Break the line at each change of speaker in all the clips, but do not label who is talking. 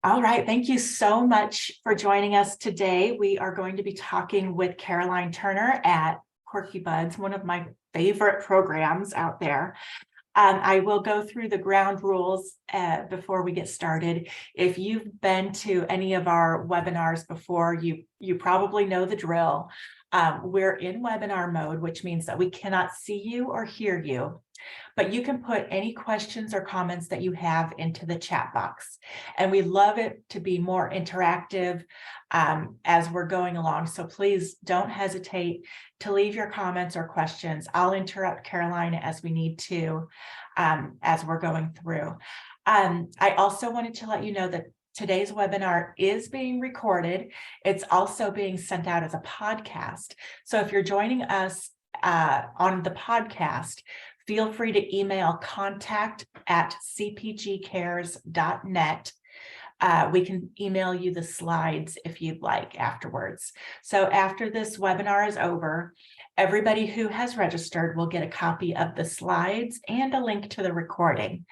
All right, thank you so much for joining us today. We are going to be talking with Caroline Turner at Quirky Buds, one of my favorite programs out there. I will go through the ground rules before we get started. If you've been to any of our webinars before, you probably know the drill. We're in webinar mode, which means that we cannot see you or hear you, but you can put any questions or comments that you have into the chat box. And we love it to be more interactive as we're going along. So please don't hesitate to leave your comments or questions. I'll interrupt Caroline as we need to as we're going through. I also wanted to let you know that today's webinar is being recorded. It's also being sent out as a podcast. So if you're joining us on the podcast, feel free to email contact@cpgcares.net. We can email you the slides if you'd like afterwards. So after this webinar is over, everybody who has registered will get a copy of the slides and a link to the recording.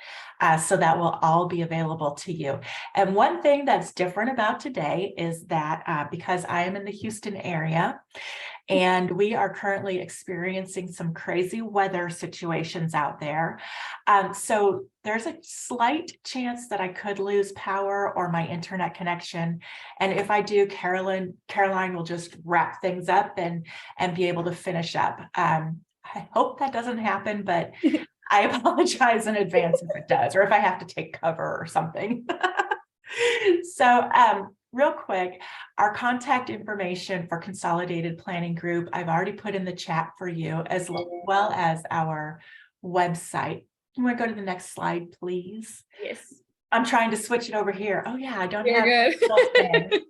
So that will all be available to you. And one thing that's different about today is that because I am in the Houston area, and we are currently experiencing some crazy weather situations out there. So there's a slight chance that I could lose power or my internet connection. And if I do, Caroline will just wrap things up and be able to finish up. I hope that doesn't happen, but I apologize in advance if it does, or if I have to take cover or something. So real quick, our contact information for Consolidated Planning Group, I've already put in the chat for you, as well as our website. You want to go to the next slide, please?
Yes.
I'm trying to switch it over here. Oh yeah, I don't
You're
have
good.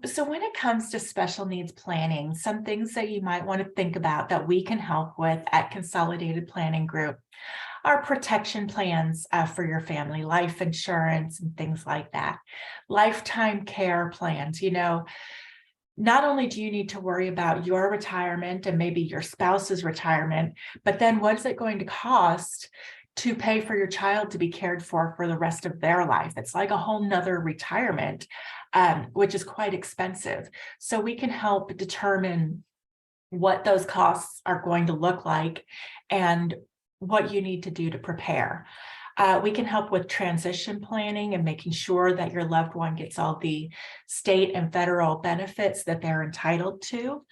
So when it comes to special needs planning, some things that you might want to think about that we can help with at Consolidated Planning Group are protection plans for your family, life insurance and things like that. Lifetime care plans. Not only do you need to worry about your retirement and maybe your spouse's retirement, but then what's it going to cost to pay for your child to be cared for the rest of their life? It's like a whole nother retirement, which is quite expensive. So we can help determine what those costs are going to look like and what you need to do to prepare. We can help with transition planning and making sure that your loved one gets all the state and federal benefits that they're entitled to.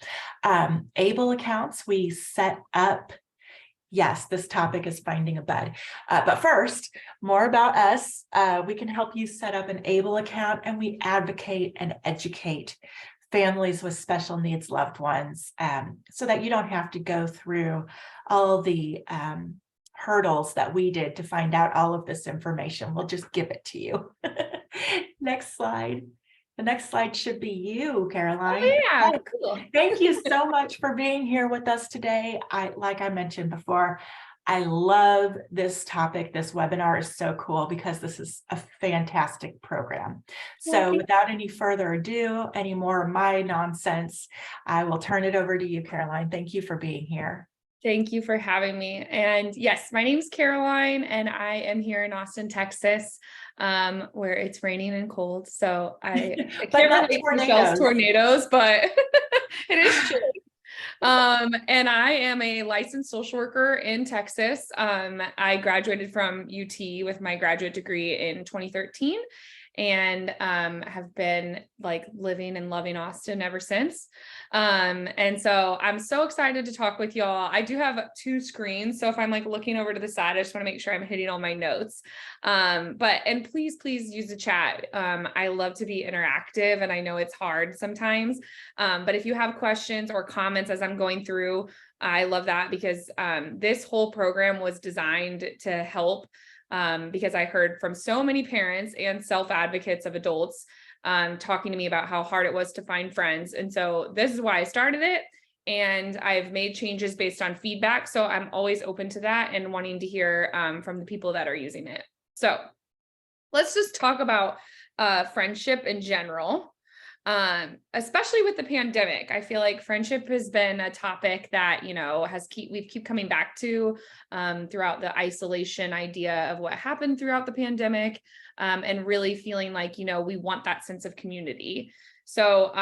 ABLE accounts we set up. Yes, this topic is finding a bud. But first, more about us. We can help you set up an ABLE account, and we advocate and educate families with special needs loved ones so that you don't have to go through all the hurdles that we did to find out all of this information. We'll just give it to you. Next slide. The next slide should be you, Caroline.
Oh, yeah, cool.
Thank you so much for being here with us today. Like I mentioned before, I love this topic. This webinar is so cool because this is a fantastic program. So without any further ado, any more of my nonsense, I will turn it over to you, Caroline. Thank you for being here.
Thank you for having me. And yes, my name is Caroline, and I am here in Austin, Texas, where it's raining and cold. So I can't relate to Michelle's tornadoes, but it is chilly. And I am a licensed social worker in Texas. I graduated from UT with my graduate degree in 2013 and have been like living and loving Austin ever since. And so I'm so excited to talk with y'all. I do have 2 screens, so if I'm like looking over to the side, I just want to make sure I'm hitting all my notes. And please use the chat. I love to be interactive, and I know it's hard sometimes, but if you have questions or comments as I'm going through, I love that, because this whole program was designed to help, because I heard from so many parents and self-advocates of adults talking to me about how hard it was to find friends. And so this is why I started it. And I've made changes based on feedback. So I'm always open to that and wanting to hear from the people that are using it. So let's just talk about friendship in general. Especially with the pandemic. I feel like friendship has been a topic that, we keep coming back to throughout the isolation idea of what happened throughout the pandemic, and really feeling like, we want that sense of community. So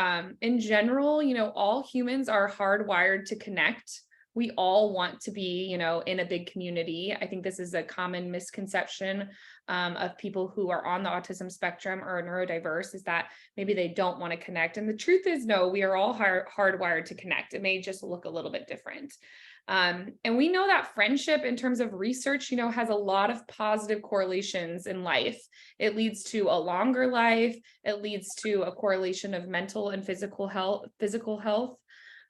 in general, all humans are hardwired to connect. We all want to be, in a big community. I think this is a common misconception of people who are on the autism spectrum or neurodiverse, is that maybe they don't want to connect. And the truth is, no, we are all hardwired to connect. It may just look a little bit different. And we know that friendship, in terms of research, has a lot of positive correlations in life. It leads to a longer life. It leads to a correlation of mental and physical health.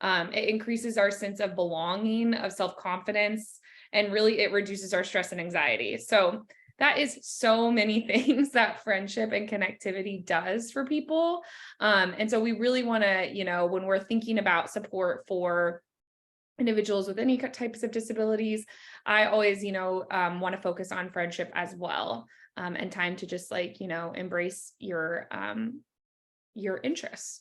It increases our sense of belonging, of self-confidence, and really it reduces our stress and anxiety. So that is so many things that friendship and connectivity does for people. And so we really want to, when we're thinking about support for individuals with any types of disabilities, I always, want to focus on friendship as well, and time to just embrace your interests.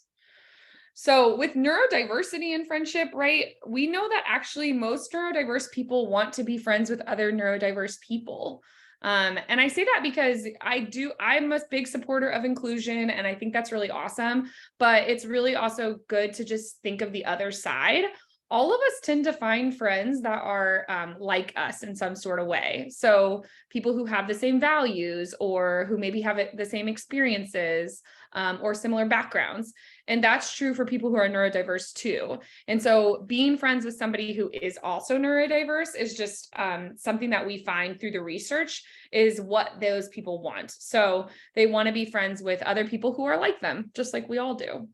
So with neurodiversity and friendship, right, we know that actually most neurodiverse people want to be friends with other neurodiverse people. And I say that because I'm a big supporter of inclusion, and I think that's really awesome, but it's really also good to just think of the other side. All of us tend to find friends that are like us in some sort of way. So people who have the same values, or who maybe have the same experiences, or similar backgrounds. And that's true for people who are neurodiverse too. And so being friends with somebody who is also neurodiverse is just something that we find through the research is what those people want. So they want to be friends with other people who are like them, just like we all do.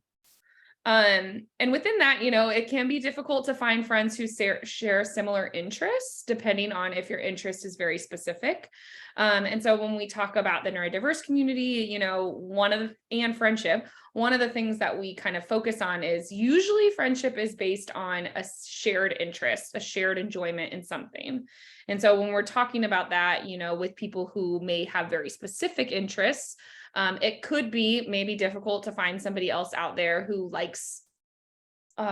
And within that, it can be difficult to find friends who share similar interests, depending on if your interest is very specific. And so when we talk about the neurodiverse community, and friendship, one of the things that we kind of focus on is usually friendship is based on a shared interest, a shared enjoyment in something. And so when we're talking about that, with people who may have very specific interests, it could be maybe difficult to find somebody else out there who likes,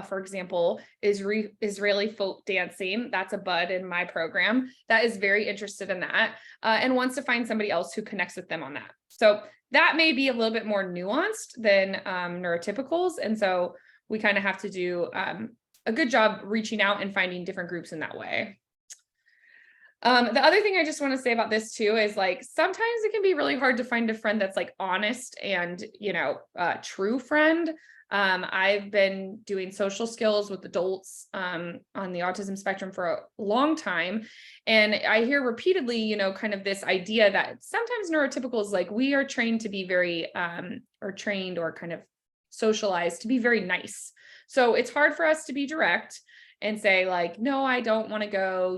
for example, Israeli folk dancing. That's a bud in my program that is very interested in that, and wants to find somebody else who connects with them on that. So that may be a little bit more nuanced than neurotypicals. And so we kind of have to do a good job reaching out and finding different groups in that way. The other thing I just want to say about this too is sometimes it can be really hard to find a friend that's honest and, true friend. I've been doing social skills with adults on the autism spectrum for a long time. And I hear repeatedly, kind of this idea that sometimes neurotypicals, we are trained to be very, or trained or kind of socialized to be very nice. So it's hard for us to be direct and say no, I don't want to go,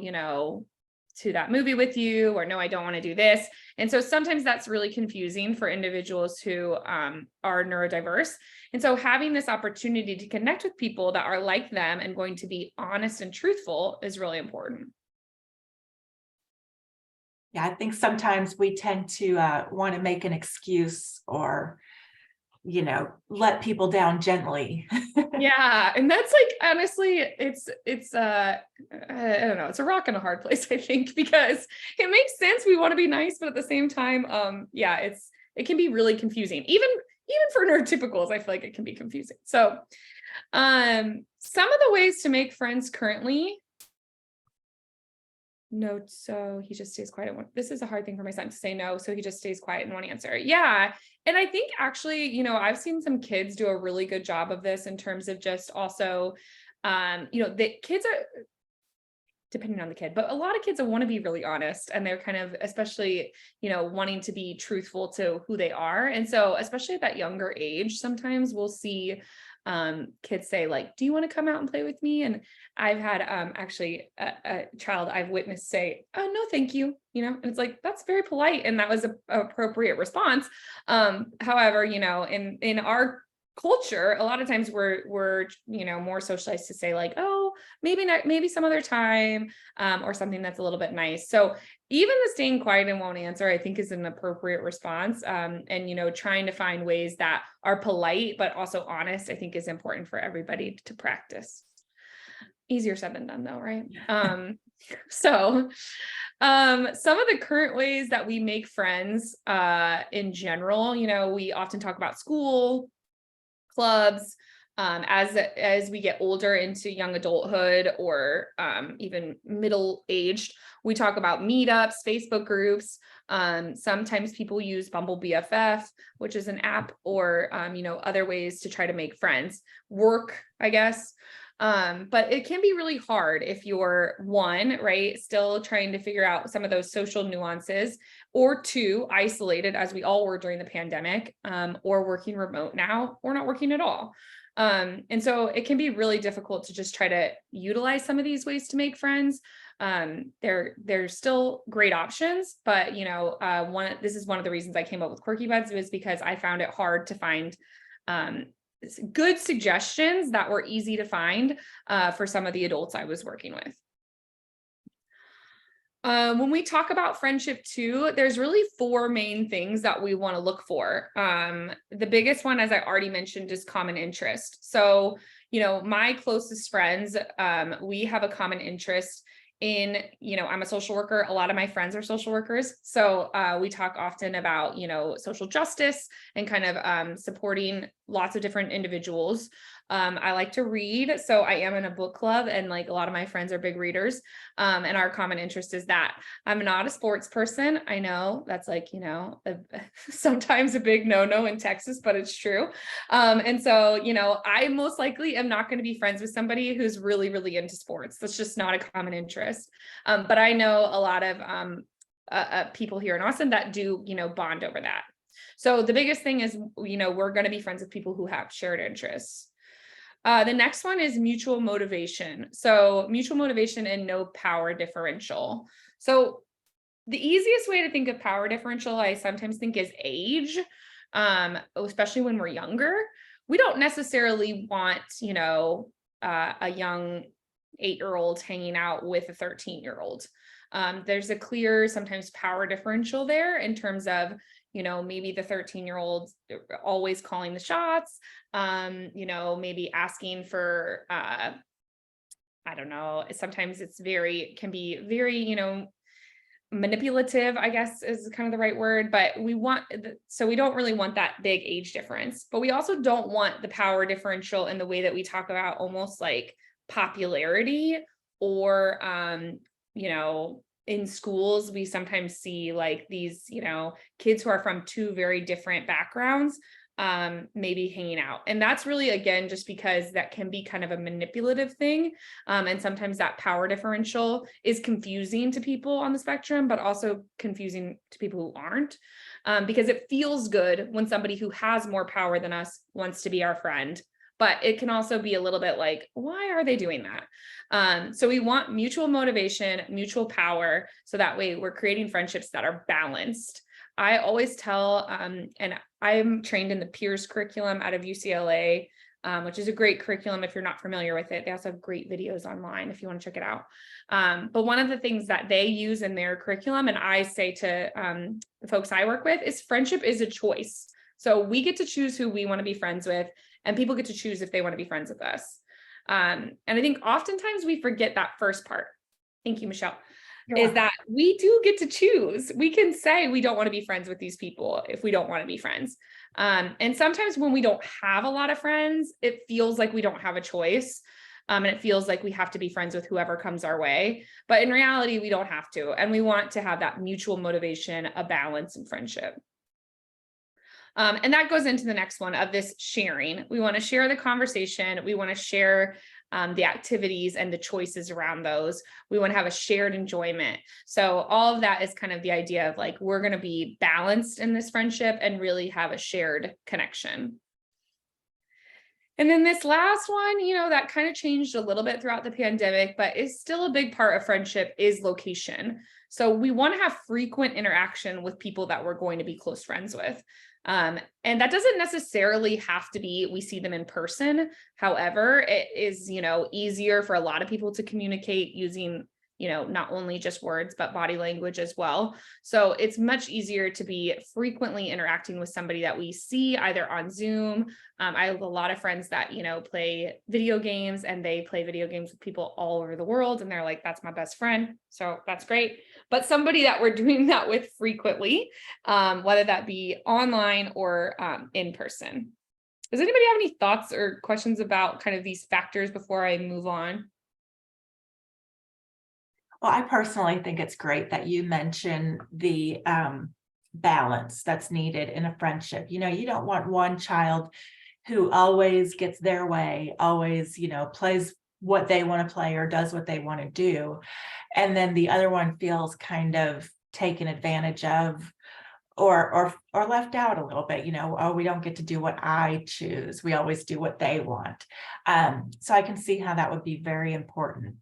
to that movie with you, or no, I don't want to do this. And so sometimes that's really confusing for individuals who are neurodiverse. And so having this opportunity to connect with people that are like them and going to be honest and truthful is really important.
Yeah, I think sometimes we tend to want to make an excuse or, let people down gently.
Yeah. And that's honestly, it's I don't know, it's a rock and a hard place, I think, because it makes sense. We want to be nice, but at the same time, it can be really confusing. Even for neurotypicals, I feel like it can be confusing. So some of the ways to make friends currently. No, so he just stays quiet. This is a hard thing for my son to say no, so he just stays quiet and won't answer. Yeah. And I think actually, I've seen some kids do a really good job of this in terms of just also, the kids are, depending on the kid, but a lot of kids want to be really honest, and they're kind of, especially, wanting to be truthful to who they are. And so, especially at that younger age, sometimes we'll see kids say do you want to come out and play with me? And I've had actually a child I've witnessed say, oh, no, thank you. And it's that's very polite. And that was an appropriate response. However, in our culture, a lot of times we're more socialized to say oh, maybe not, maybe some other time, or something that's a little bit nice. So even the staying quiet and won't answer, I think, is an appropriate response. And, trying to find ways that are polite, but also honest, I think is important for everybody to practice. Easier said than done though, right? So some of the current ways that we make friends in general, we often talk about school, clubs, as we get older into young adulthood or even middle aged, we talk about meetups, Facebook groups. Sometimes people use Bumble BFF, which is an app, or other ways to try to make friends. Work, I guess. But it can be really hard if you're one, right, still trying to figure out some of those social nuances, or two, isolated as we all were during the pandemic, or working remote now, or not working at all. And so it can be really difficult to just try to utilize some of these ways to make friends. There's still great options, but this is one of the reasons I came up with Quirky Buds, was because I found it hard to find good suggestions that were easy to find for some of the adults I was working with. When we talk about friendship too, there's really four main things that we want to look for. The biggest one, as I already mentioned, is common interest. So, my closest friends, we have a common interest in, I'm a social worker. A lot of my friends are social workers. So we talk often about, social justice and kind of supporting lots of different individuals. I like to read. So I am in a book club, and like a lot of my friends are big readers. And our common interest is that. I'm not a sports person. I know that's like, sometimes a big no-no in Texas, but it's true. And so, I most likely am not going to be friends with somebody who's really, really into sports. That's just not a common interest. But I know a lot of people here in Austin that do, bond over that. So the biggest thing is, we're going to be friends with people who have shared interests. The next one is mutual motivation. So mutual motivation and no power differential. So the easiest way to think of power differential, I sometimes think, is age, especially when we're younger. We don't necessarily want, a young 8-year-old hanging out with a 13-year-old. There's a clear, sometimes power differential there in terms of, maybe the 13-year-old always calling the shots, maybe asking for, I don't know, sometimes can be very, manipulative, I guess is kind of the right word, but so we don't really want that big age difference, but we also don't want the power differential in the way that we talk about almost like popularity, or, in schools, we sometimes see like these, kids who are from two very different backgrounds, maybe hanging out. And that's really, again, just because that can be kind of a manipulative thing. And sometimes that power differential is confusing to people on the spectrum, but also confusing to people who aren't, because it feels good when somebody who has more power than us wants to be our friend. But it can also be a little bit like, why are they doing that? So we want mutual motivation, mutual power, so that way we're creating friendships that are balanced. I always tell, and I'm trained in the peers curriculum out of UCLA, which is a great curriculum if you're not familiar with it. They also have great videos online if you want to check it out. But one of the things that they use in their curriculum, and I say to the folks I work with, is friendship is a choice. So we get to choose who we want to be friends with, and people get to choose if they want to be friends with us. And I think oftentimes we forget that first part. Thank you, Michelle. Is that we do get to choose. We can say we don't want to be friends with these people if we don't want to be friends. And sometimes when we don't have a lot of friends, it feels like we don't have a choice. And it feels like we have to be friends with whoever comes our way. But in reality, we don't have to. And we want to have that mutual motivation, a balance in friendship. And that goes into the next one of this sharing. We want to share the conversation. We want to share the activities and the choices around those. We want to have a shared enjoyment. So all of that is kind of the idea of like, we're going to be balanced in this friendship and really have a shared connection. And then this last one, that kind of changed a little bit throughout the pandemic, but is still a big part of friendship, is location. So we want to have frequent interaction with people that we're going to be close friends with. And that doesn't necessarily have to be, we see them in person. However, it is, easier for a lot of people to communicate using, not only just words, but body language as well. So it's much easier to be frequently interacting with somebody that we see either on Zoom. I have a lot of friends that, play video games, and they play video games with people all over the world. And they're like, that's my best friend. So that's great. But somebody that we're doing that with frequently, whether that be online or in person. Does anybody have any thoughts or questions about kind of these factors before I move on?
Well, I personally think it's great that you mention the balance that's needed in a friendship. You don't want one child who always gets their way, always, plays what they want to play or does what they want to do. And then the other one feels kind of taken advantage of or left out a little bit, oh, we don't get to do what I choose. We always do what they want. So I can see how that would be very important.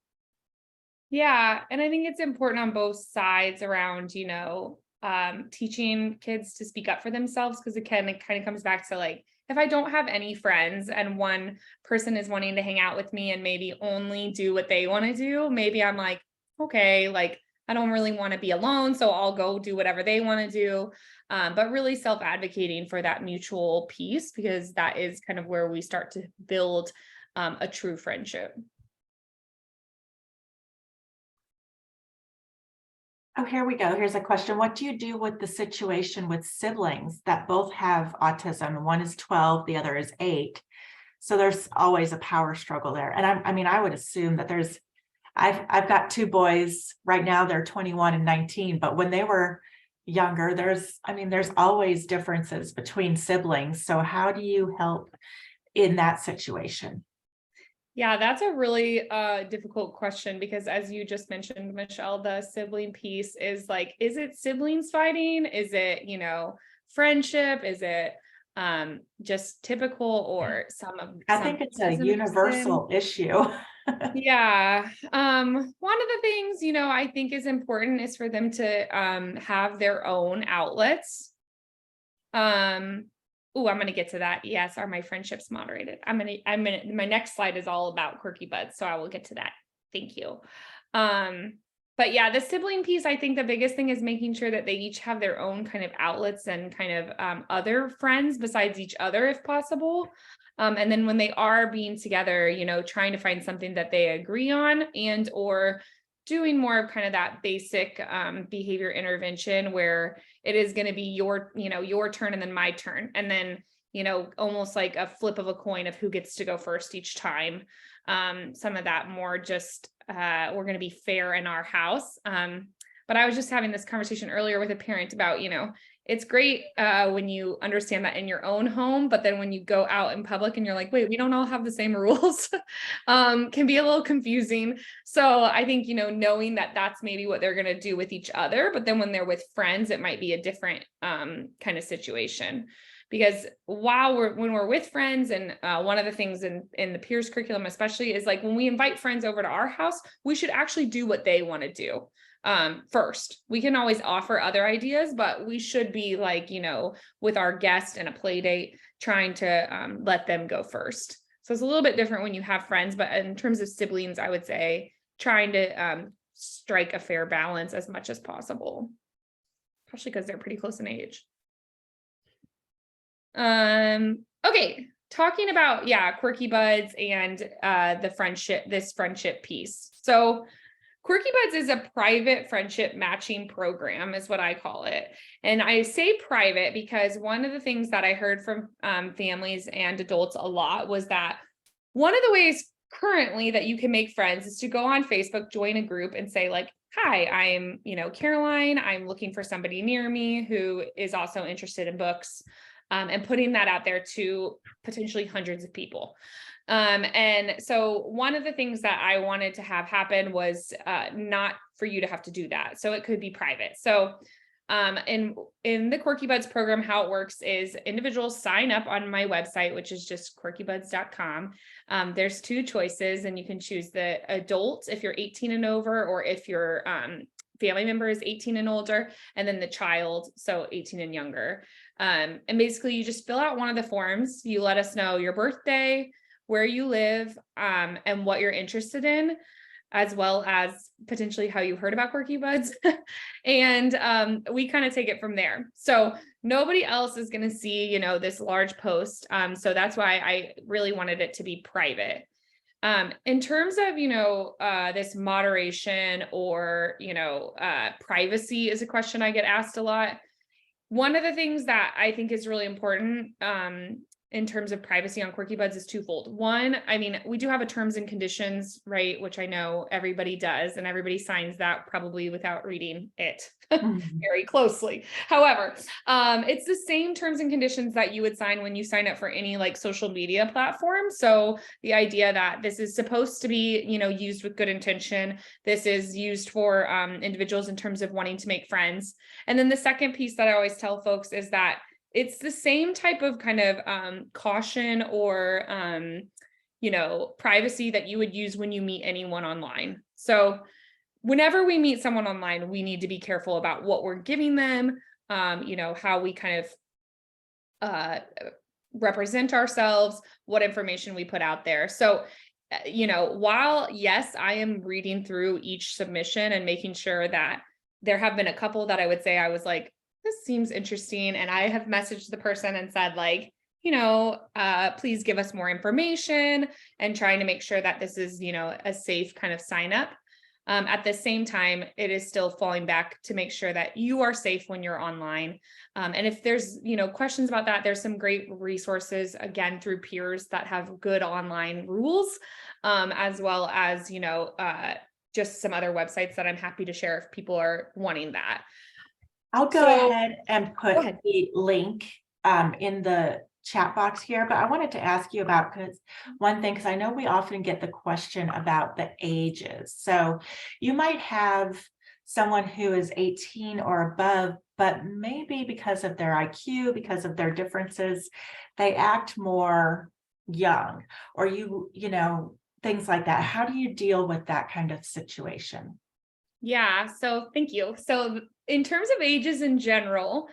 Yeah. And I think it's important on both sides around, teaching kids to speak up for themselves. Because again, it kind of comes back to like, if I don't have any friends and one person is wanting to hang out with me and maybe only do what they want to do, maybe I'm like, okay, like I don't really want to be alone, so I'll go do whatever they want to do. But really self-advocating for that mutual peace, because that is kind of where we start to build a true friendship.
Oh, here we go. Here's a question. What do you do with the situation with siblings that both have autism? One is 12, the other is 8. So there's always a power struggle there. And I would assume that I've got 2 boys right now, they're 21 and 19, but when they were younger, there's always differences between siblings. So how do you help in that situation?
Yeah, that's a really difficult question, because as you just mentioned, Michelle, the sibling piece is like, is it siblings fighting? Is it, friendship? Is it just typical, or
I think it's a universal issue.
Yeah. One of the things, I think is important is for them to have their own outlets. Oh, I'm going to get to that. Yes. Are my friendships moderated? My next slide is all about Quirky Buds, so I will get to that. Thank you. But yeah, the sibling piece, I think the biggest thing is making sure that they each have their own kind of outlets and kind of other friends besides each other, if possible. And then when they are being together, trying to find something that they agree on, and or doing more of kind of that basic behavior intervention where it is going to be your turn and then my turn. And then, almost like a flip of a coin of who gets to go first each time. Some of that more just, we're going to be fair in our house. But I was just having this conversation earlier with a parent about, it's great when you understand that in your own home, but then when you go out in public and you're like, wait, we don't all have the same rules, can be a little confusing. So I think, knowing that that's maybe what they're going to do with each other, but then when they're with friends, it might be a different kind of situation. Because when we're with friends, and one of the things in the peers curriculum especially is like, when we invite friends over to our house, we should actually do what they want to do. First, we can always offer other ideas, but we should be like, with our guest and a play date, trying to let them go first. So it's a little bit different when you have friends, but in terms of siblings, I would say trying to strike a fair balance as much as possible, especially because they're pretty close in age. Okay. Talking about, Quirky Buds and this friendship piece. So Quirky Buds is a private friendship matching program, is what I call it. And I say private because one of the things that I heard from families and adults a lot was that one of the ways currently that you can make friends is to go on Facebook, join a group, and say like, hi, I'm, Caroline, I'm looking for somebody near me who is also interested in books, and putting that out there to potentially hundreds of people. And so one of the things that I wanted to have happen was not for you to have to do that. So it could be private. So in the Quirky Buds program, how it works is individuals sign up on my website, which is just quirkybuds.com. There's 2 choices, and you can choose the adult if you're 18 and over, or if you're family member is 18 and older, and then the child, so 18 and younger. And basically you just fill out one of the forms. You let us know your birthday, where you live, and what you're interested in, as well as potentially how you heard about Quirky Buds. And we kind of take it from there. So nobody else is going to see, you know, this large post. So that's why I really wanted it to be private. In terms of, you know, this moderation or, you know, privacy is a question I get asked a lot. One of the things that I think is really important, in terms of privacy on Quirky Buds is twofold. One, I mean, we do have a terms and conditions, right? Which I know everybody does, and everybody signs that probably without reading it very closely. However, it's the same terms and conditions that you would sign when you sign up for any like social media platform. So the idea that this is supposed to be, you know, used with good intention. This is used for individuals in terms of wanting to make friends. And then the second piece that I always tell folks is that it's the same type of kind of caution or, you know, privacy that you would use when you meet anyone online. So whenever we meet someone online, we need to be careful about what we're giving them, you know, how we kind of represent ourselves, what information we put out there. So, you know, while yes, I am reading through each submission and making sure that there have been a couple that I would say I was like, this seems interesting. And I have messaged the person and said like, you know, please give us more information, and trying to make sure that this is, you know, a safe kind of sign up. At the same time, it is still falling back to make sure that you are safe when you're online. And if there's, you know, questions about that, there's some great resources, again, through peers that have good online rules, as well as, you know, just some other websites that I'm happy to share if people are wanting that.
I'll go ahead and put the link in the chat box here, but I wanted to ask you about, because one thing, because I know we often get the question about the ages. So you might have someone who is 18 or above, but maybe because of their IQ, because of their differences, they act more young, or you know, things like that. How do you deal with that kind of situation?
Yeah, so thank you. So in terms of ages in general,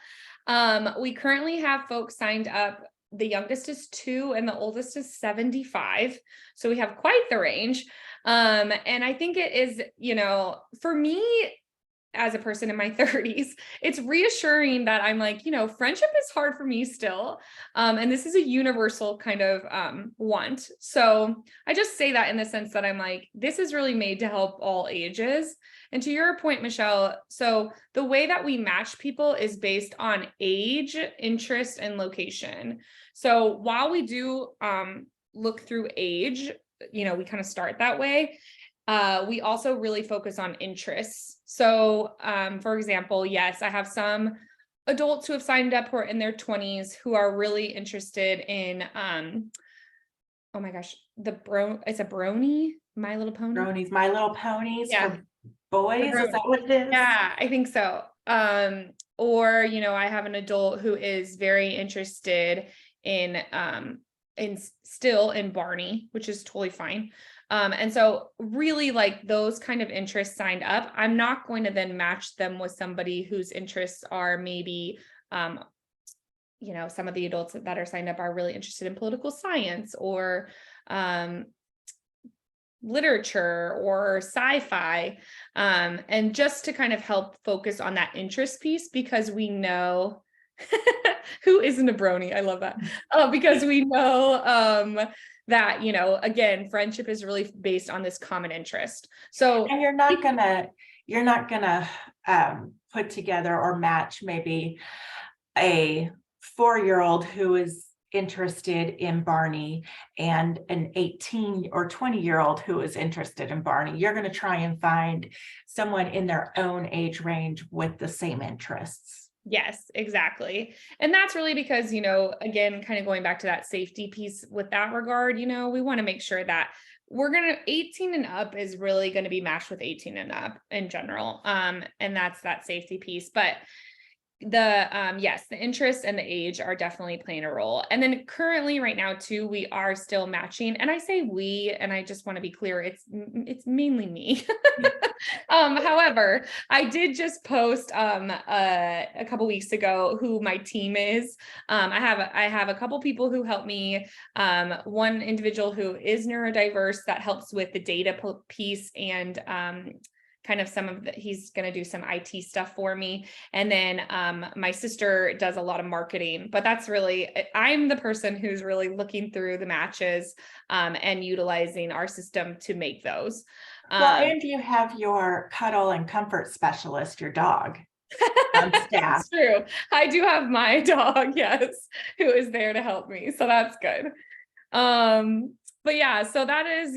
we currently have folks signed up. The youngest is 2 and the oldest is 75. So we have quite the range. And I think it is, you know, for me, as a person in my 30s, it's reassuring that I'm like, you know, friendship is hard for me still. And this is a universal kind of want. So I just say that in the sense that I'm like, this is really made to help all ages. And to your point, Michelle, so the way that we match people is based on age, interest, and location. So while we do look through age, you know, we kind of start that way. We also really focus on interests. So, for example, yes, I have some adults who have signed up who are in their 20s who are really interested in, oh my gosh, it's a brony, My Little Pony.
Bronies, My Little Ponies,
yeah.
For boys, is that what it is?
Yeah, I think so. Or, you know, I have an adult who is very interested in still in Barney, which is totally fine. And so really like those kind of interests signed up, I'm not going to then match them with somebody whose interests are maybe, you know, some of the adults that are signed up are really interested in political science or literature or sci-fi. And just to kind of help focus on that interest piece, because we know who isn't a brony? I love that. Because we know that, you know, again, friendship is really based on this common interest. So,
and you're not gonna put together or match maybe a 4-year-old who is interested in Barney and an 18 or 20-year-old who is interested in Barney. You're going to try and find someone in their own age range with the same interests.
Yes, exactly. And that's really because, you know, again, kind of going back to that safety piece with that regard, you know, we want to make sure that 18 and up is really going to be matched with 18 and up in general. And that's that safety piece. But yes, the interest and the age are definitely playing a role. And then currently right now too, we are still matching, and I say we, and I just want to be clear, it's mainly me. However, I did just post a couple weeks ago who my team is. I have a couple people who help me. One individual who is neurodiverse that helps with the data piece and kind of he's going to do some IT stuff for me. And then my sister does a lot of marketing, but I'm the person who's really looking through the matches and utilizing our system to make those.
Well, and you have your cuddle and comfort specialist, your dog, on staff.
That's true. I do have my dog, yes, who is there to help me. So that's good. But yeah, so that is,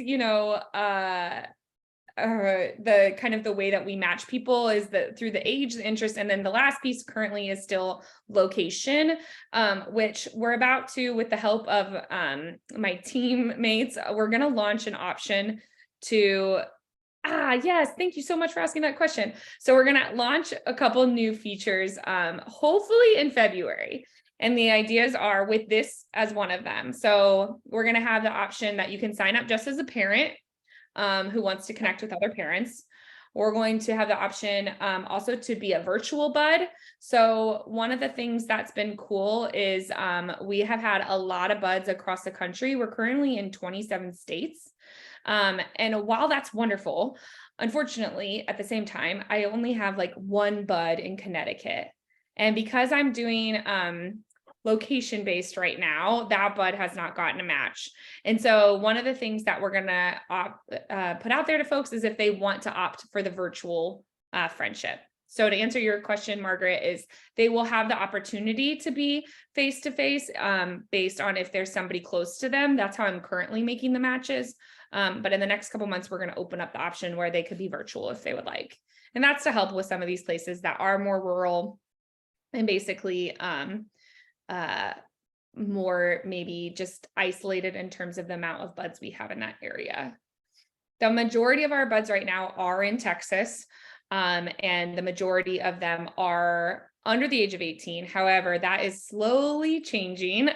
the kind of the way that we match people is through the age, the interest, and then the last piece currently is still location, which we're about to, with the help of my teammates, we're going to launch an option to yes, thank you so much for asking that question. So we're going to launch a couple new features, hopefully in February. And the ideas are with this as one of them. So we're going to have the option that you can sign up just as a parent who wants to connect with other parents. We're going to have the option also to be a virtual bud. So one of the things that's been cool is we have had a lot of buds across the country. We're currently in 27 states. And while that's wonderful, unfortunately, at the same time, I only have like one bud in Connecticut. And because I'm doing location based right now, that bud has not gotten a match. And so one of the things that we're going to put out there to folks is if they want to opt for the virtual friendship. So to answer your question, Margaret, is they will have the opportunity to be face-to-face based on if there's somebody close to them. That's how I'm currently making the matches. But in the next couple months, we're going to open up the option where they could be virtual if they would like. And that's to help with some of these places that are more rural and basically more maybe just isolated in terms of the amount of buds we have in that area. The majority of our buds right now are in Texas, and the majority of them are under the age of 18. However, that is slowly changing.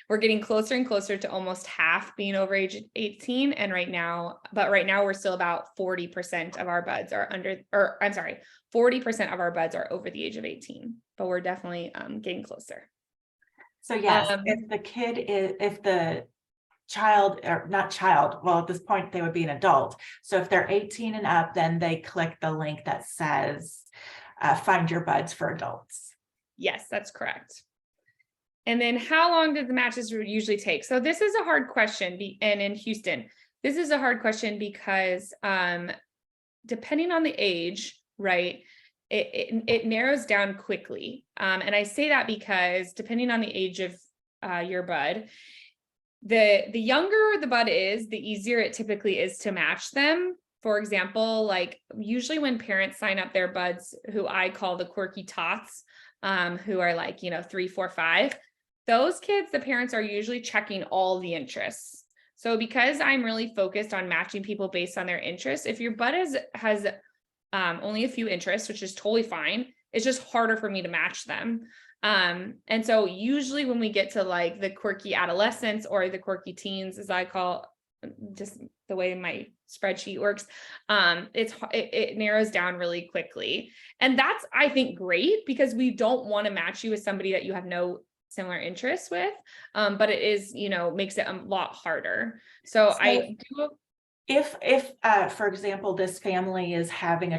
We're getting closer and closer to almost half being over age 18. And right now we're still about 40% of our buds are 40% of our buds are over the age of 18, but we're definitely getting closer.
So yes, if the child, or not child, well, at this point they would be an adult. So if they're 18 and up, then they click the link that says find your buds for adults.
Yes, that's correct. And then how long did the matches usually take? So this is a hard question. And in Houston, this is a hard question because depending on the age, right, it narrows down quickly. And I say that because depending on the age of your bud, the younger the bud is, the easier it typically is to match them. For example, like usually when parents sign up their buds, who I call the quirky tots, who are like, 3, 4, 5, those kids, the parents are usually checking all the interests. So because I'm really focused on matching people based on their interests, if your bud has only a few interests, which is totally fine, it's just harder for me to match them. And so usually when we get to like the quirky adolescents or the quirky teens, as I call, just the way my spreadsheet works, it narrows down really quickly. And that's, I think, great because we don't want to match you with somebody that you have no similar interests with. But it is, makes it a lot harder. So I do.
If for example, this family is having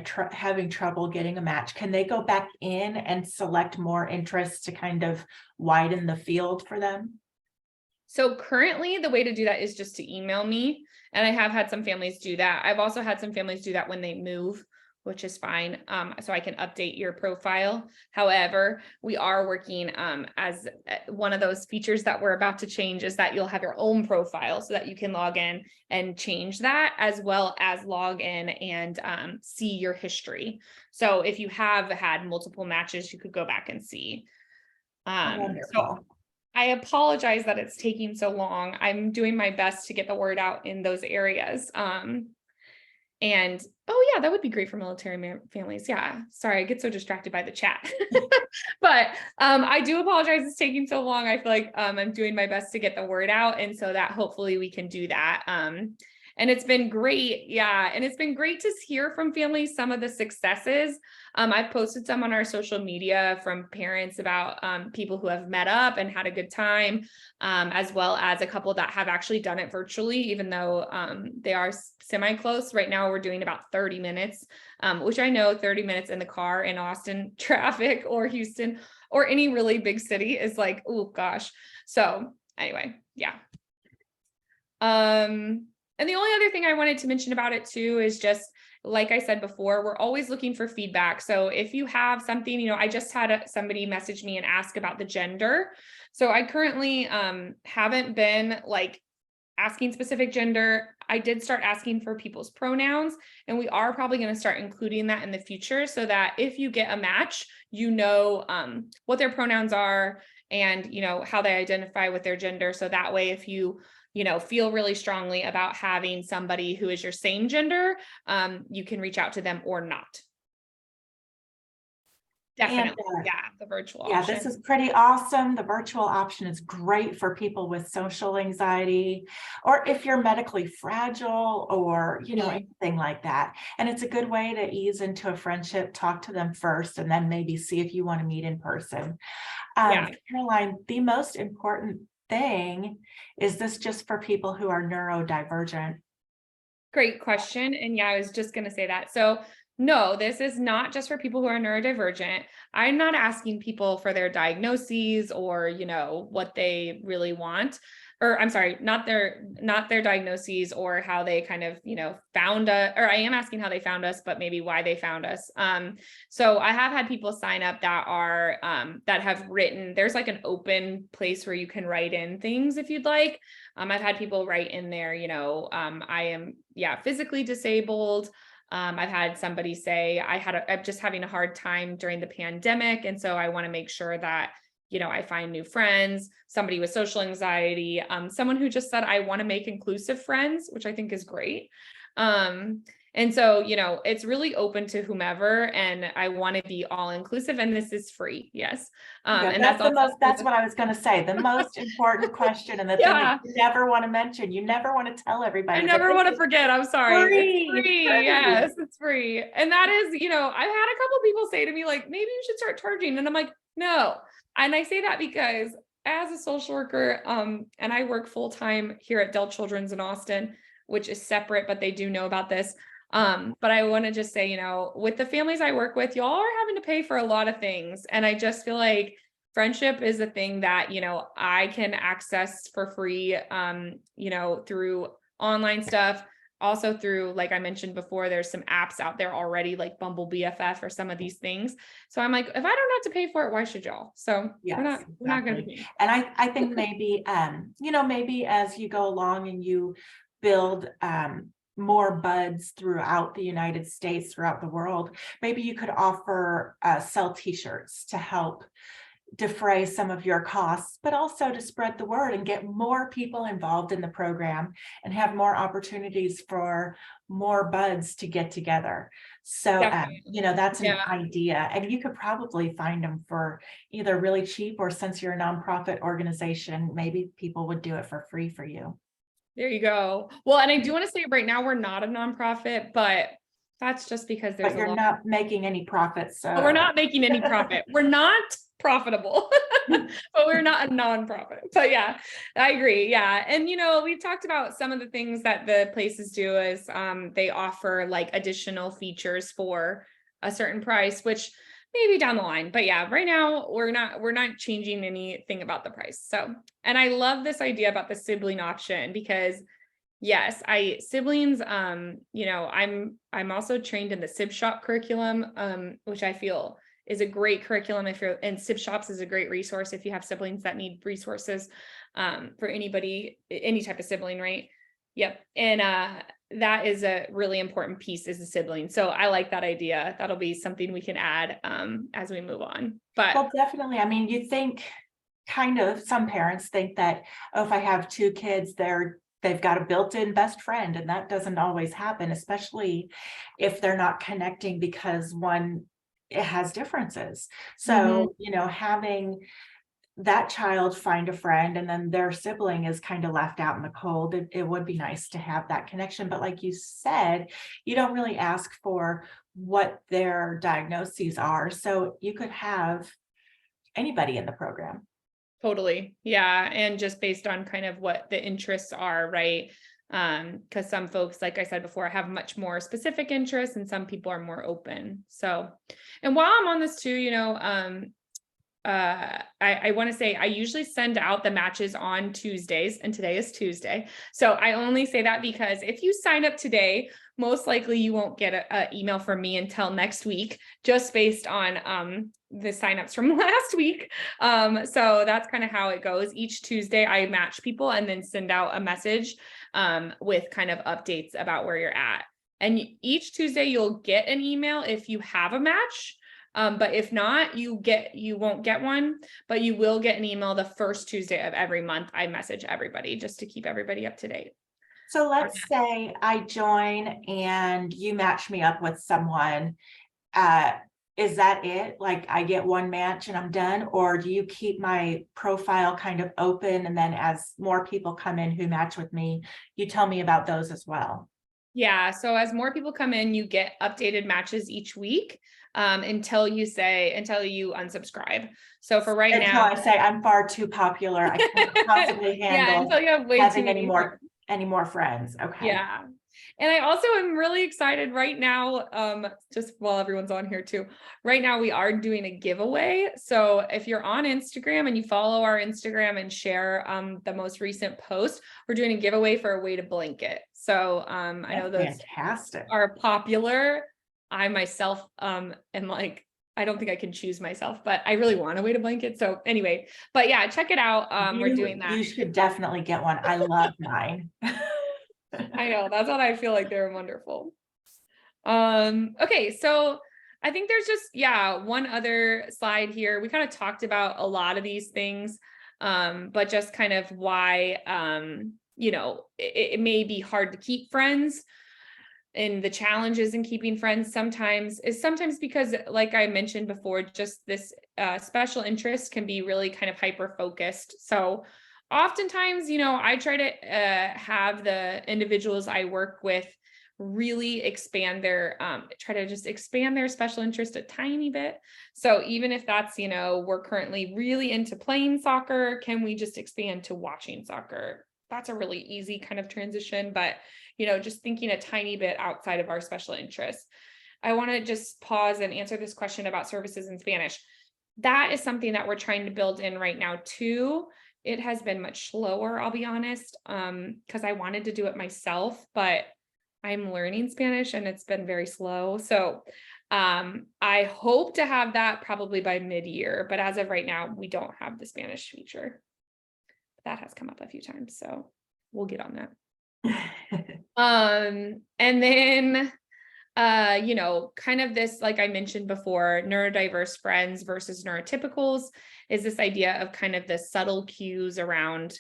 trouble getting a match, can they go back in and select more interests to kind of widen the field for them?
So currently the way to do that is just to email me. And I have had some families do that. I've also had some families do that when they move, which is fine. So I can update your profile. However, we are working as one of those features that we're about to change is that you'll have your own profile so that you can log in and change that, as well as log in and see your history. So if you have had multiple matches, you could go back and see. So I apologize that it's taking so long. I'm doing my best to get the word out in those areas. And oh yeah, that would be great for military families. Yeah, sorry, I get so distracted by the chat. But I do apologize it's taking so long. I feel like I'm doing my best to get the word out, and so that hopefully we can do that. And it's been great. Yeah. And it's been great to hear from families some of the successes. I've posted some on our social media from parents about people who have met up and had a good time, as well as a couple that have actually done it virtually, even though they are semi-close. Right now, we're doing about 30 minutes, which I know 30 minutes in the car in Austin traffic or Houston or any really big city is like, oh gosh. So anyway, yeah. And the only other thing I wanted to mention about it too is just, like I said before, we're always looking for feedback. So if you have something, you know, I just had somebody message me and ask about the gender. So I currently haven't been like asking specific gender. I did start asking for people's pronouns, and we are probably going to start including that in the future so that if you get a match, you know what their pronouns are and, you know, how they identify with their gender. So that way, if you feel really strongly about having somebody who is your same gender, you can reach out to them or not. Definitely.
And,
yeah, the virtual
yeah,
option.
this is pretty awesome. The virtual option is great for people with social anxiety, or if you're medically fragile or, anything like that. And it's a good way to ease into a friendship, talk to them first, and then maybe see if you want to meet in person.
Yeah.
Caroline, the most important thing, is this just for people who are neurodivergent?
Great question. And yeah, I was just going to say that. So no, this is not just for people who are neurodivergent. I'm not asking people for their diagnoses or, what they really want, or I'm sorry, not their diagnoses or how they kind of, found us, or I am asking how they found us, but maybe why they found us. So I have had people sign up that are, that have written, there's like an open place where you can write in things if you'd like. I've had people write in there, I am, physically disabled. I've had somebody say I'm just having a hard time during the pandemic. And so I want to make sure that, I find new friends, somebody with social anxiety, someone who just said, I want to make inclusive friends, which I think is great. And so, it's really open to whomever, and I want to be all inclusive, and this is free. Yes. And
that's what I was going to say. The most important question, and the thing that you never want to mention, you never want to tell everybody.
I never want to forget. I'm sorry.
Free.
It's free. Yes, it's free. And that is, I've had a couple people say to me, like, maybe you should start charging. And I'm like, no. And I say that because as a social worker, and I work full time here at Dell Children's in Austin, which is separate, but they do know about this. But I want to just say, with the families I work with, y'all are having to pay for a lot of things. And I just feel like friendship is a thing that, I can access for free, through online stuff. Also through, like I mentioned before, there's some apps out there already like Bumble BFF or some of these things. So I'm like, if I don't have to pay for it, why should y'all? So
yes,
we're not going to pay.
And I think maybe, maybe as you go along and you build, more buds throughout the United States, throughout the world, maybe you could offer, sell t-shirts to help defray some of your costs, but also to spread the word and get more people involved in the program and have more opportunities for more buds to get together. So, that's an idea. And you could probably find them for either really cheap, or since you're a nonprofit organization, maybe people would do it for free for you.
There you go. Well, and I do want to say right now we're not a nonprofit, but that's just because
but you're not making any profits. So
we're not making any profit. We're not profitable, but we're not a nonprofit. But yeah, I agree. Yeah. And, we've talked about some of the things that the places do is they offer like additional features for a certain price, which maybe down the line, but yeah, right now we're not changing anything about the price. So, and I love this idea about the sibling option because yes, siblings, I'm also trained in the Sib Shop curriculum, which I feel is a great curriculum and Sib Shops is a great resource if you have siblings that need resources, for anybody, any type of sibling, right? Yep. And, that is a really important piece is the sibling. So I like that idea. That'll be something we can add, as we move on, but.
Well, definitely. I mean, you think some parents think that, if I have two kids, they've got a built-in best friend, and that doesn't always happen, especially if they're not connecting because it has differences. So, having that child find a friend and then their sibling is kind of left out in the cold, it would be nice to have that connection. But like you said, you don't really ask for what their diagnoses are. So you could have anybody in the program.
Totally. Yeah. And just based on kind of what the interests are, right? Because some folks, like I said before, have much more specific interests and some people are more open. So, and while I'm on this too, I want to say I usually send out the matches on Tuesdays, and today is Tuesday. So I only say that because if you sign up today, most likely you won't get an email from me until next week, just based on the signups from last week. So that's kind of how it goes. Each Tuesday I match people and then send out a message with kind of updates about where you're at. And each Tuesday you'll get an email if you have a match. But if not, you won't get one, but you will get an email the first Tuesday of every month. I message everybody just to keep everybody up to date.
So let's say I join and you match me up with someone. Is that it? Like I get one match and I'm done? Or do you keep my profile kind of open? And then as more people come in who match with me, you tell me about those as well?
Yeah. So as more people come in, you get updated matches each week until you unsubscribe. So for right
Until
now,
I say I'm far too popular. I can't possibly handle
until you have way
having
too many
any more friends. Okay.
Yeah. And I also am really excited right now, just while everyone's on here too, right now we are doing a giveaway. So if you're on Instagram and you follow our Instagram and share the most recent post, we're doing a giveaway for a weighted blanket. So I know those
fantastic
are popular. I myself am like, I don't think I can choose myself, but I really want a weighted blanket. So anyway, but yeah, check it out. We're doing that.
You should definitely get one. I love mine.
I know, that's what I feel like. They're wonderful. Okay, so I think there's just, one other slide here. We kind of talked about a lot of these things, but just kind of why, it may be hard to keep friends, and the challenges in keeping friends sometimes because, like I mentioned before, just this special interest can be really kind of hyper focused. So oftentimes, I try to have the individuals I work with really try to just expand their special interest a tiny bit. So even if that's, we're currently really into playing soccer, can we just expand to watching soccer? That's a really easy kind of transition, but just thinking a tiny bit outside of our special interests. I want to just pause and answer this question about services in Spanish. That is something that we're trying to build in right now too. It has been much slower, I'll be honest, because I wanted to do it myself, but I'm learning Spanish and it's been very slow. So I hope to have that probably by mid-year, but as of right now, we don't have the Spanish feature. That has come up a few times, so we'll get on that. And then kind of this, like I mentioned before, neurodiverse friends versus neurotypicals is this idea of kind of the subtle cues around,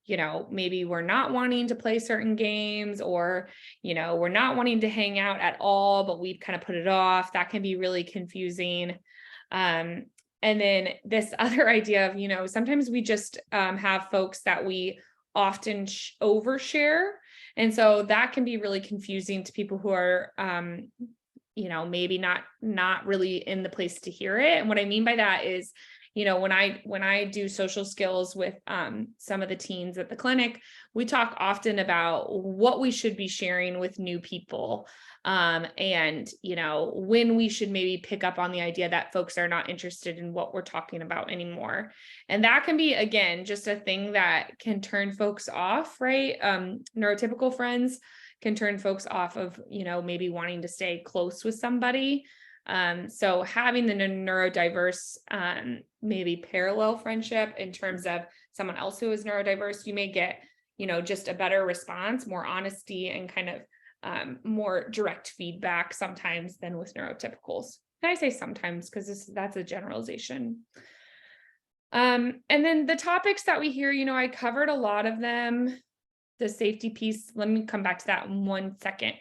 maybe we're not wanting to play certain games, or, we're not wanting to hang out at all, but we've kind of put it off. That can be really confusing. And then this other idea of, sometimes we just have folks that we often overshare. And so that can be really confusing to people who are, maybe not really in the place to hear it. And what I mean by that is, when I do social skills with some of the teens at the clinic, we talk often about what we should be sharing with new people. And, when we should maybe pick up on the idea that folks are not interested in what we're talking about anymore. And that can be, again, just a thing that can turn folks off, right? Neurotypical friends can turn folks off of, maybe wanting to stay close with somebody. So having the neurodiverse, maybe parallel friendship in terms of someone else who is neurodiverse, you may get, just a better response, more honesty, and kind of more direct feedback sometimes than with neurotypicals. And I say sometimes because that's a generalization. And then the topics that we hear, I covered a lot of them. The safety piece, let me come back to that in 1 second.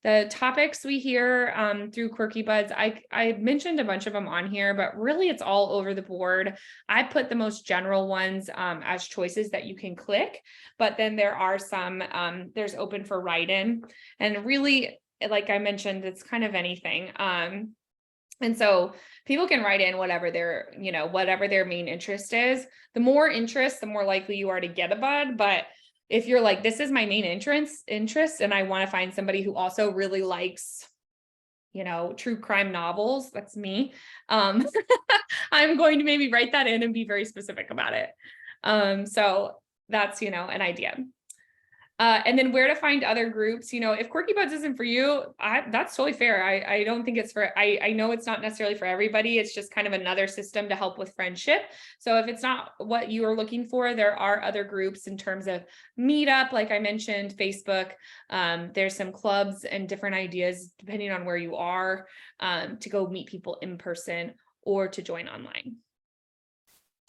The topics we hear through Quirky Buds, I mentioned a bunch of them on here, but really it's all over the board. I put the most general ones as choices that you can click, but then there are some, there's open for write-in, and really, like I mentioned, it's kind of anything. And so people can write in whatever their, whatever their main interest is. The more interest, the more likely you are to get a bud. But if you're like, this is my main interest, and I want to find somebody who also really likes, true crime novels, that's me. I'm going to maybe write that in and be very specific about it. So that's, an idea. And then where to find other groups, if Quirky Buds isn't for you, that's totally fair. I don't think it's for, I know it's not necessarily for everybody. It's just kind of another system to help with friendship. So if it's not what you are looking for, there are other groups in terms of Meetup, like I mentioned, Facebook. There's some clubs and different ideas depending on where you are, to go meet people in person or to join online.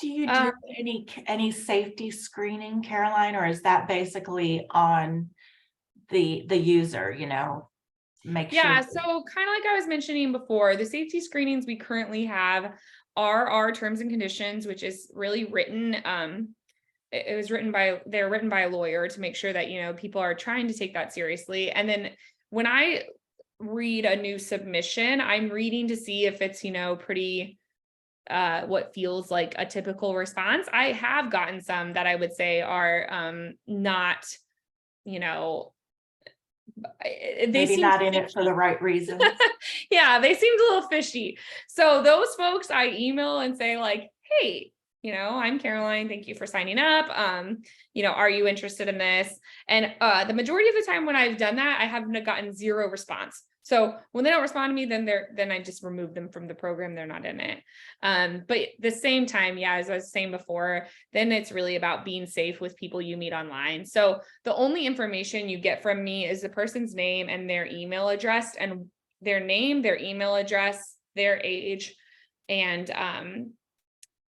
Do you do any safety screening, Caroline, or is that basically on the user, make sure?
Yeah, so kind of like I was mentioning before, the safety screenings we currently have are our terms and conditions, which is really written. It was they're written by a lawyer to make sure that, people are trying to take that seriously. And then when I read a new submission, I'm reading to see if it's, pretty what feels like a typical response. I have gotten some that I would say are not, they
maybe
seem
not in it for the right reasons.
Yeah, they seemed a little fishy. So those folks I email and say like, hey, I'm Caroline, thank you for signing up. Are you interested in this? And the majority of the time when I've done that, I haven't gotten zero response. So when they don't respond to me, then I just remove them from the program. They're not in it. But at the same time, yeah, as I was saying before, then it's really about being safe with people you meet online. So the only information you get from me is the person's name and their email address, and their name, their email address, their age, and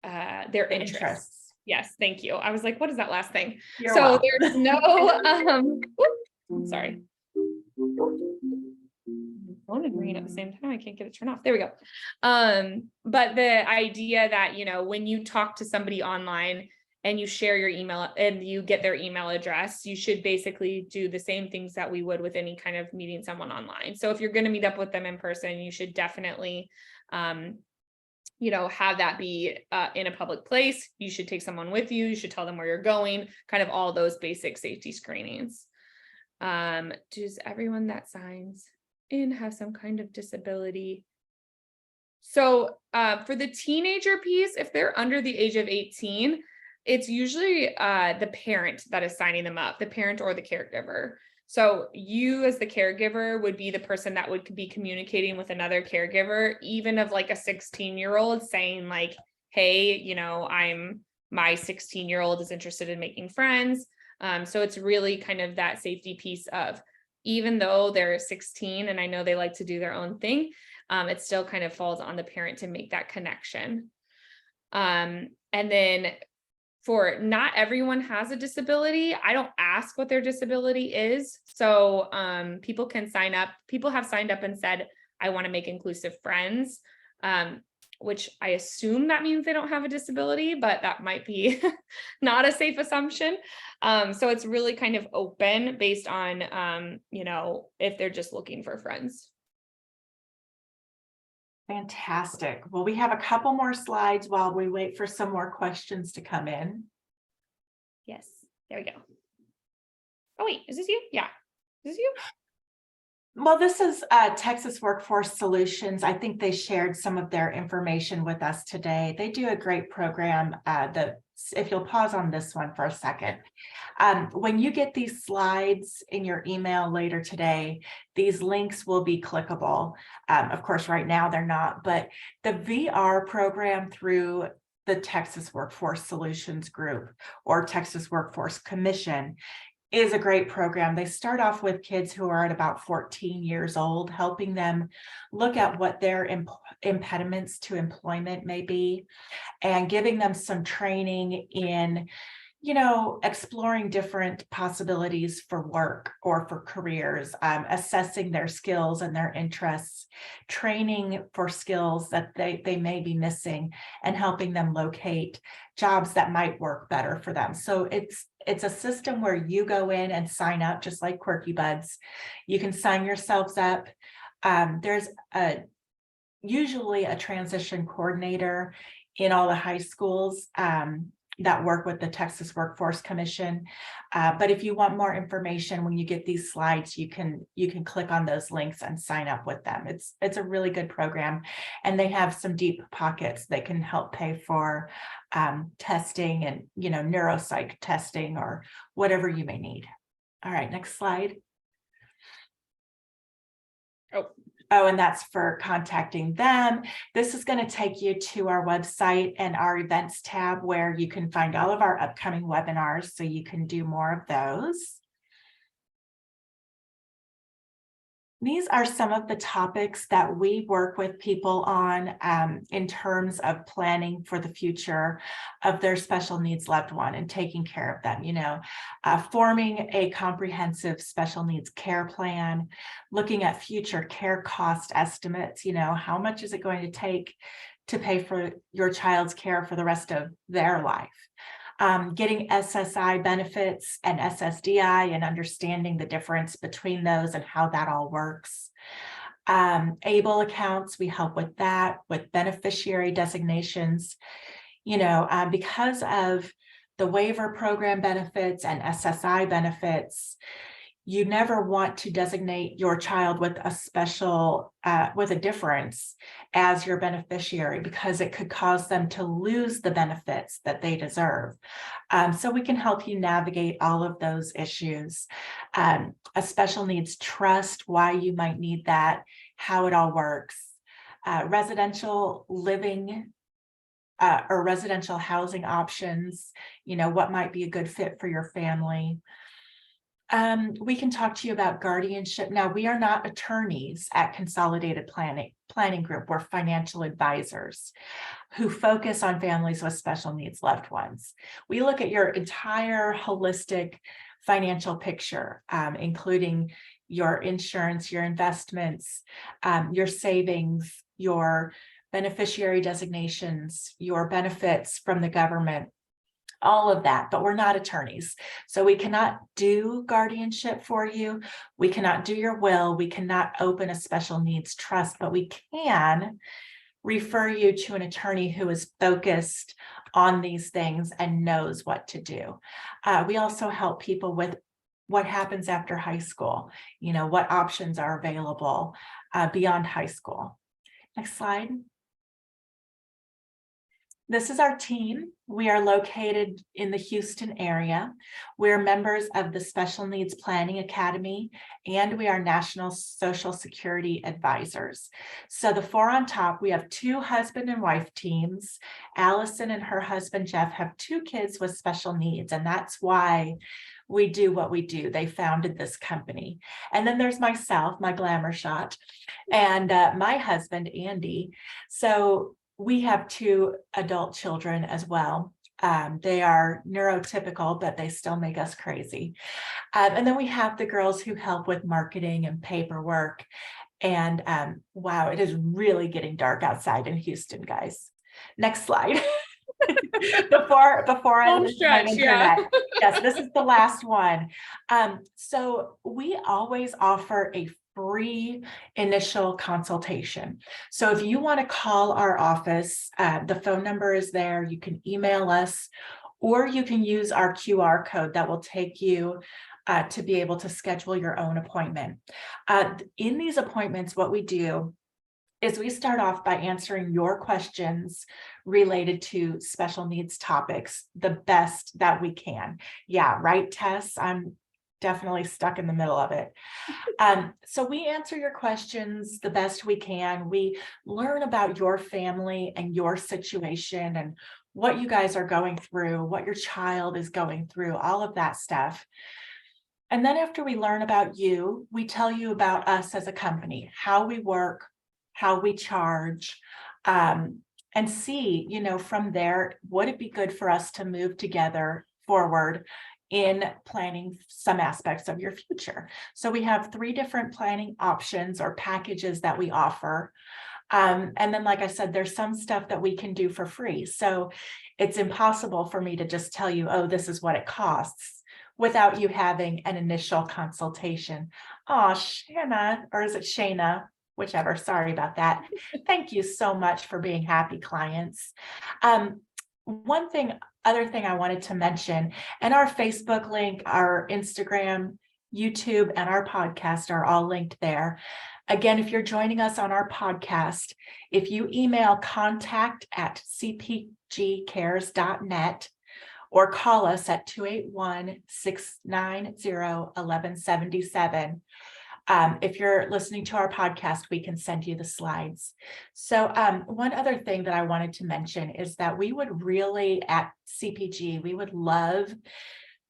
their interests. Yes, thank you. I was like, what is that last thing?
You're welcome.
There's no sorry. Phone and ringing at the same time. I can't get it turned off. There we go. But the idea that, when you talk to somebody online and you share your email and you get their email address, you should basically do the same things that we would with any kind of meeting someone online. So if you're going to meet up with them in person, you should definitely, have that be in a public place. You should take someone with you. You should tell them where you're going, kind of all those basic safety screenings. Does everyone that signs in have some kind of disability? So for the teenager piece, if they're under the age of 18, it's usually the parent that is signing them up, the parent or the caregiver. So you as the caregiver would be the person that would be communicating with another caregiver, even of like a 16-year-old, saying like, hey, my 16-year-old is interested in making friends. So it's really kind of that safety piece of, even though they're 16 and I know they like to do their own thing, it still kind of falls on the parent to make that connection. And then for not everyone has a disability, I don't ask what their disability is. So people can sign up. People have signed up and said, I want to make inclusive friends, which I assume that means they don't have a disability, but that might be not a safe assumption. So it's really kind of open based on, if they're just looking for friends.
Fantastic. Well, we have a couple more slides while we wait for some more questions to come in.
Yes, there we go. Oh, wait, is this you? Yeah, is this you?
Well, this is Texas Workforce Solutions. I think they shared some of their information with us today. They do a great program. If you'll pause on this one for a second. When you get these slides in your email later today, these links will be clickable. Of course, right now they're not, but the VR program through the Texas Workforce Solutions Group or Texas Workforce Commission is a great program. They start off with kids who are at about 14 years old, helping them look at what their impediments to employment may be and giving them some training in exploring different possibilities for work or for careers, assessing their skills and their interests, training for skills that they may be missing, and helping them locate jobs that might work better for them. So it's a system where you go in and sign up, just like Quirky Buds. You can sign yourselves up. There's usually a transition coordinator in all the high schools that work with the Texas Workforce Commission. But if you want more information, when you get these slides, you can click on those links and sign up with them. It's a really good program, and they have some deep pockets that can help pay for testing and neuropsych testing or whatever you may need. All right, next slide. Oh, and that's for contacting them. This is going to take you to our website and our events tab, where you can find all of our upcoming webinars, so you can do more of those. These are some of the topics that we work with people on in terms of planning for the future of their special needs loved one and taking care of them, forming a comprehensive special needs care plan, looking at future care cost estimates, how much is it going to take to pay for your child's care for the rest of their life. Getting SSI benefits and SSDI and understanding the difference between those and how that all works. ABLE accounts, we help with that, with beneficiary designations, because of the waiver program benefits and SSI benefits. You never want to designate your child with a special, with a difference as your beneficiary, because it could cause them to lose the benefits that they deserve. So we can help you navigate all of those issues. A special needs trust, why you might need that, how it all works. Residential living or residential housing options, what might be a good fit for your family. We can talk to you about guardianship. Now, we are not attorneys at Consolidated Planning Group. We're financial advisors who focus on families with special needs loved ones. We look at your entire holistic financial picture, including your insurance, your investments, your savings, your beneficiary designations, your benefits from the government, all of that, but we're not attorneys. So we cannot do guardianship for you. We cannot do your will. We cannot open a special needs trust, but we can refer you to an attorney who is focused on these things and knows what to do. We also help people with what happens after high school, what options are available beyond high school. Next slide. This is our team. We are located in the Houston area. We're members of the Special Needs Planning Academy, and we are National Social Security advisors. So the four on top, we have 2 husband and wife teams. Allison and her husband, Jeff, have 2 kids with special needs, and that's why we do what we do. They founded this company. And then there's myself, my glamour shot, and my husband, Andy. So we have 2 adult children as well. They are neurotypical, but they still make us crazy. And then we have the girls who help with marketing and paperwork. And wow, it is really getting dark outside in Houston, guys. Next slide. before I lose my internet.
Yeah.
Yes, this is the last one. So we always offer a free initial consultation. So if you want to call our office, the phone number is there. You can email us, or you can use our QR code that will take you to be able to schedule your own appointment. In these appointments, what we do is we start off by answering your questions related to special needs topics the best that we can. Yeah, right, Tess? I'm definitely stuck in the middle of it. So we answer your questions the best we can. We learn about your family and your situation and what you guys are going through, what your child is going through, all of that stuff. And then after we learn about you, we tell you about us as a company, how we work, how we charge, and see, from there, would it be good for us to move together forward in planning some aspects of your future. So we have 3 different planning options or packages that we offer. And then, like I said, there's some stuff that we can do for free. So it's impossible for me to just tell you, oh, this is what it costs without you having an initial consultation. Oh, Shanna, or is it Shayna? Whichever, sorry about that. Thank you so much for being happy clients. Other thing I wanted to mention, and our Facebook link, our Instagram, YouTube, and our podcast are all linked there. Again, if you're joining us on our podcast, if you email contact@cpgcares.net or call us at 281-690-1177. If you're listening to our podcast, we can send you the slides. So one other thing that I wanted to mention is that we would really, at CPG, we would love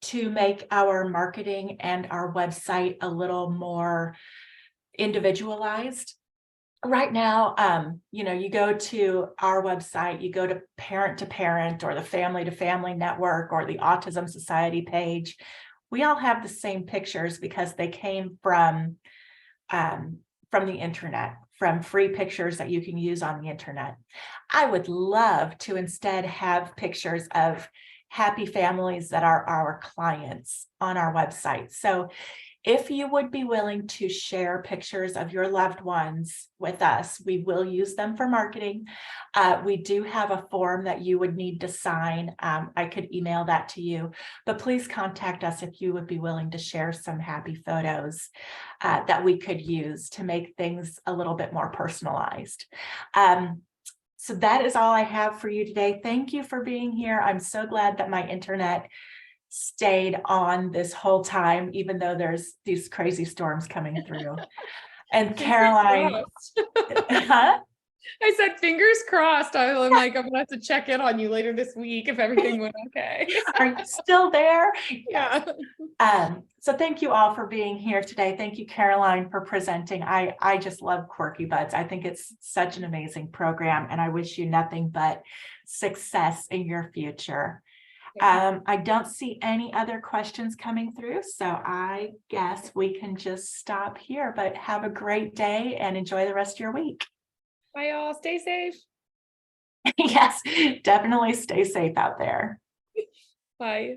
to make our marketing and our website a little more individualized. Right now, you go to our website, you go to Parent or the Family to Family Network or the Autism Society page. We all have the same pictures because they came from the internet, from free pictures that you can use on the internet. I would love to instead have pictures of happy families that are our clients on our website. So if you would be willing to share pictures of your loved ones with us, we will use them for marketing. We do have a form that you would need to sign. I could email that to you, but please contact us if you would be willing to share some happy photos that we could use to make things a little bit more personalized. So that is all I have for you today. Thank you for being here. I'm so glad that my internet stayed on this whole time, even though there's these crazy storms coming through. And Caroline, huh?
I said, fingers crossed. I'm like, I'm gonna have to check in on you later this week if everything went okay.
Are you still there?
Yeah.
So thank you all for being here today. Thank you, Caroline, for presenting. I just love Quirky Buds. I think it's such an amazing program, and I wish you nothing but success in your future. I don't see any other questions coming through, so I guess we can just stop here, but have a great day and enjoy the rest of your week.
Bye, y'all. Stay safe.
Yes, definitely stay safe out there.
Bye.